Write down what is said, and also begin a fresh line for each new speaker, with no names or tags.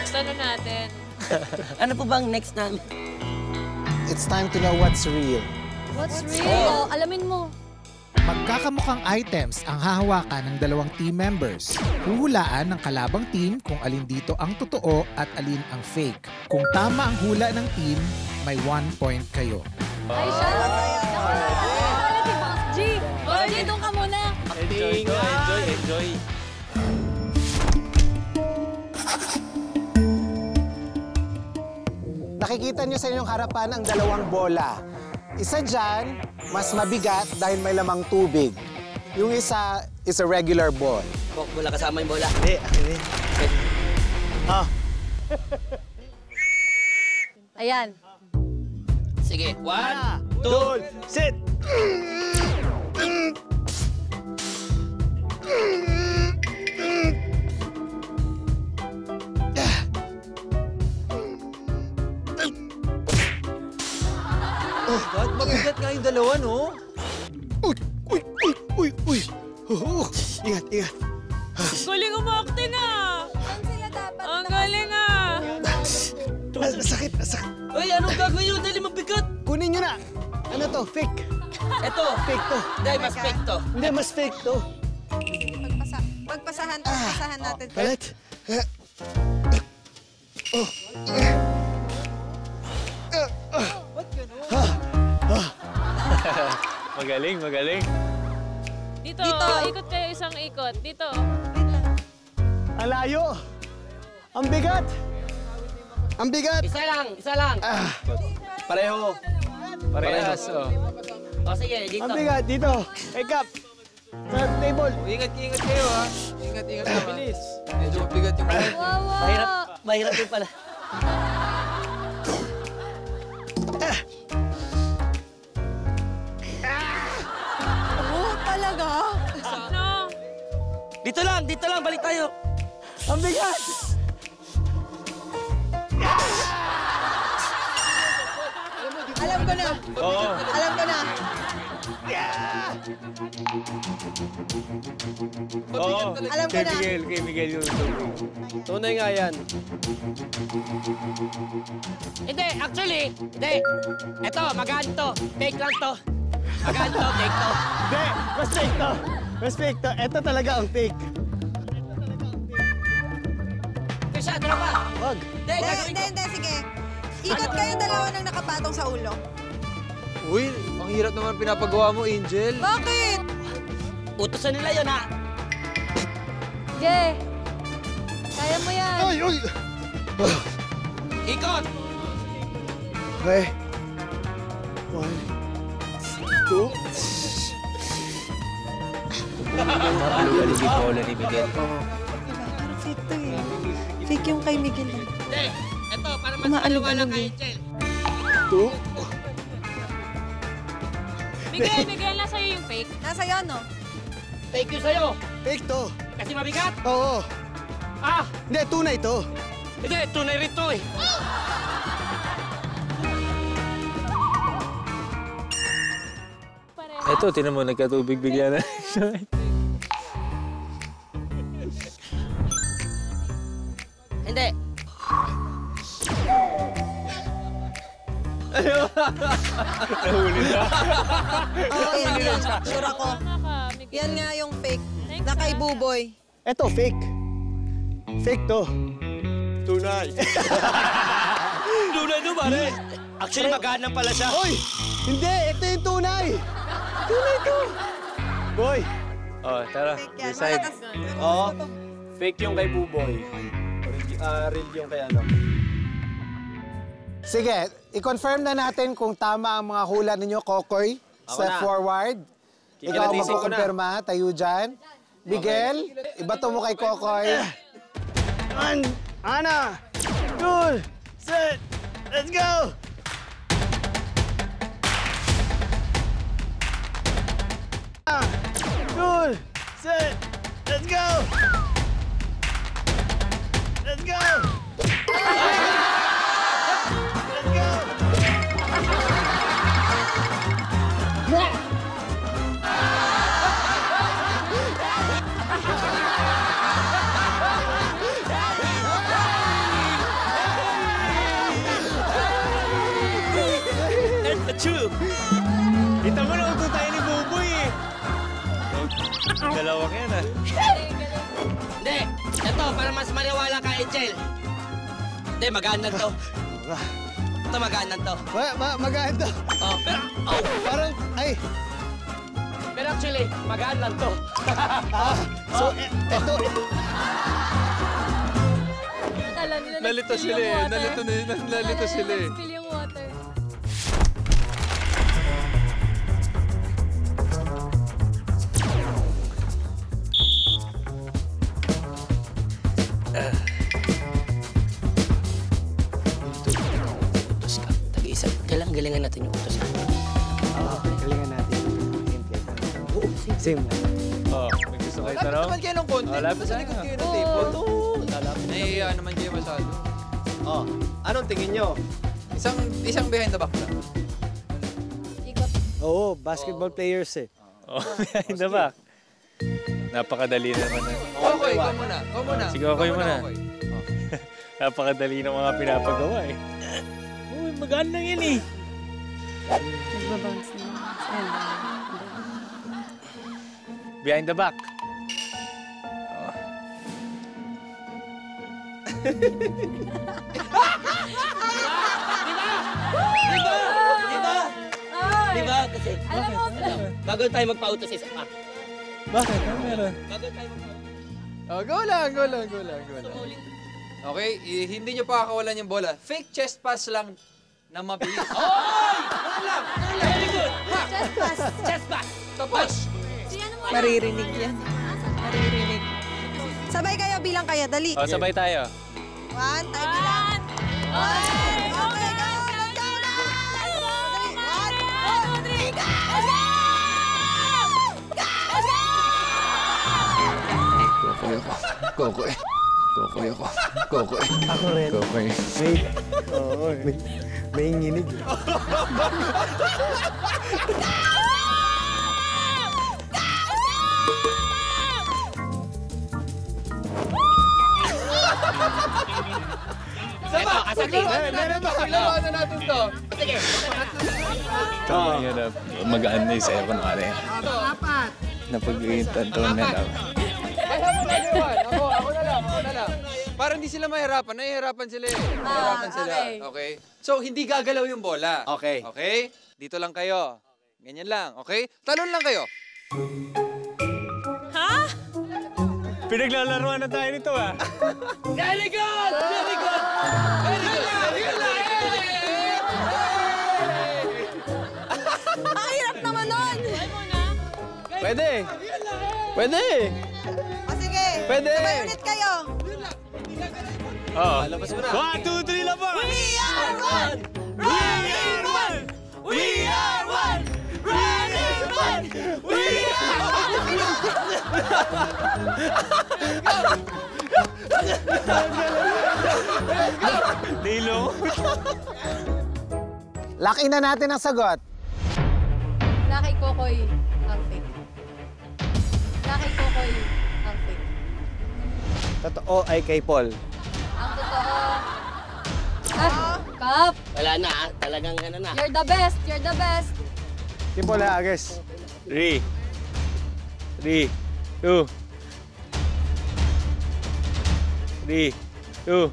next ano natin?
Ano po bang next namin?
It's time to know what's real.
What's real? Alamin mo.
Magkakamukhang items ang hahawakan ng dalawang team members. Huhulaan ng kalabang team kung alin dito ang totoo at alin ang fake. Kung tama ang hula ng team, may 1 point kayo.
Ay, siya. G, doon ka muna.
Enjoy.
Nakikita nyo sa inyong harapan ang dalawang bola. Isa dyan, mas mabigat dahil may lamang tubig. Yung isa is a regular ball.
Bola kasama yung bola.
Hindi.
Ayan.
Sige, 1, 2,
sit!
Mabigat nga yung dalawa, no?
Uy! Ingat.
Galing umakti na.
Saan sila dapat?
Ang galing
Sakit.
Uy, anong gagawin yun? Dali mabigat.
Kunin nyo na. Ano to? Fake.
Ito.
Fake to.
Hindi, mas fake to.
Hindi, mas fake to.
Pagpasahan natin.
Palit.
Magaling.
Dito, ikot kayo isang ikot. Dito.
Ang layo. Ang bigat.
Isa lang.
Pareho. Parehas, oh.
O, sige, dito.
Ang bigat. Dito. Hey, Cap. Sa table.
Ingat kayo, ha? Ingat, mabilis. Medyo mabigat yung mga.
Mahirap din pala.
Talaga?
No.
Dito lang, balik tayo.
Ang bigat.
Alam ko na. Alam ko na. Alam ko na.
Kay Miguel yung tunay nga yan.
Hindi, actually, hindi. Ito, magaan to. Fake lang to. Magaan to, fake to.
Hindi, mas fake to. Ito talaga ang fake.
Pisya, ano ba?
Wag.
Hindi, gagawin ko.
Hindi, sige. Ikot kayong dalawa nang nakapatong sa ulo.
Uy, ang hirap naman pinapagawa mo, Angel.
Bakit?
Utusan nila yun, ha?
Jay, kaya mo yan.
Ay!
Ikot!
Okay. 1, 2.
Galing yung bola ni Miguel.
Parang fake to eh. Fake yung kay Miguel.
Hindi, ito, para mas
Umaalog-alog
maliwanag kay
eh.
Angel.
2.
Miguel, nasa iyo yung fake.
Nasa yan, no?
Fake yun sa'yo.
Fake to.
Kasi mabigat.
Oo.
Ah!
Hindi, tunay to.
Hindi, tunay rin to, eh.
Ito, tinan mo, nagkatubig bigla na.
Hindi.
Nahuli na.
Oo, yan lang. Sure ako.
Miguel.
Yan nga yung fake. Na kay Buboy.
Ito, fake. Fake to.
Tunay.
Tunay to, pare. Actually, magaan lang pala siya.
Hoy! Hindi, ito yung tunay. Tunay to. Boy.
Oh, tara.
Fake yan.
Decide.
Malakas.
Oo. Fake yung kay Buboy. Real yung kay ano.
Sige, i-confirm na natin kung tama ang mga hula ninyo, Kokoy. Step
na.
forward. Ikaw ang
Kikilatisin ko na.
magkukumpirma. Tayo dyan. Miguel, ibato mo kay Kokoy. Ana! Cool! Set! Let's go! Cool! Set! Let's go! Let's go! Let's go!
YouTube! Kita mo na uto tayo ni Buboy eh. Dalawang yan ah.
Hindi, ito, para mas maniwala ka, Angel. Hindi, magaan to. Ito, magaan to.
Magaan to.
Oh, pero,
Parang, ay.
pero actually, magaan lang to.
So, eto.
Nalito sila eh.
Nalito sila eh.
Spill yung water.
Utos ka. Tag-isa. Galingan natin yung utos ka.
Galingan natin. Same.
Oh, may gusto kayo tanong?
Naman kayo ng content.
Wala pa
Sa likod kayo ng table. Nahihiya naman kayo masyado.
Oh, anong tingin nyo?
Isang behind the back lang.
Ikot.
Oo, basketball players eh.
Oh, behind the back. Napakadali naman na.
Okay, ikaw muna.
Sige, ako yung muna. Napakadali ng mga pinapagawa eh. Uy, magaan lang yan eh.
Nagbabounce na.
Behind the back.
Di ba? Kasi,
Alam mo,
bago tayo magpautos isa pa.
Bakit? Ano meron?
Bago tayo magpautos.
Oh, go lang. Okay, hindi nyo pa kakawalan yung bola. Fake chest pass lang na mabilis.
Very good!
Chest pass.
Chest pass!
Tapos!
Maririnig yan. Maririnig. Sabay kayo, bilang kayo. Dali.
Oh, sabay tayo.
1, tayo bilang. 1. Okay, go. Let's go na. Dali. 1, 2, 3, go!
Kokoy ako.
Ako rin.
Kokoy.
May nginig.
Ito, asagin.
Paglawaan na natin to.
Sige.
Tama yun na. Magaan na yung sayo ko na rin. Napag-iintan to na lang.
Ay, ako na naman. Ako na lang. Para hindi sila mahirapan. Nahihirapan sila eh. Mahirapan sila. Okay? So, hindi gagalaw yung bola.
Okay.
Okay? Dito lang kayo. Ganyan lang. Okay? Talon lang kayo.
Pinaglalaruan na tayo nito ah.
Very good! Very good!
Ang hirap naman nun.
Pwede.
O sige.
Pwede.
Sabay ulit kayo.
Oo. 1, 2, 3, labas!
We are one!
Running one! We are one! Running one! We are
Dilo.
Lock in na natin ang sagot.
na kay Kokoy ang fake. Na kay Kokoy ang fake.
Totoo ay kay Paul.
Ang totoo... Kap!
Wala na, talagang ano na.
You're the best! You're the best!
Si Paul Hages.
3, 2, 3, 2.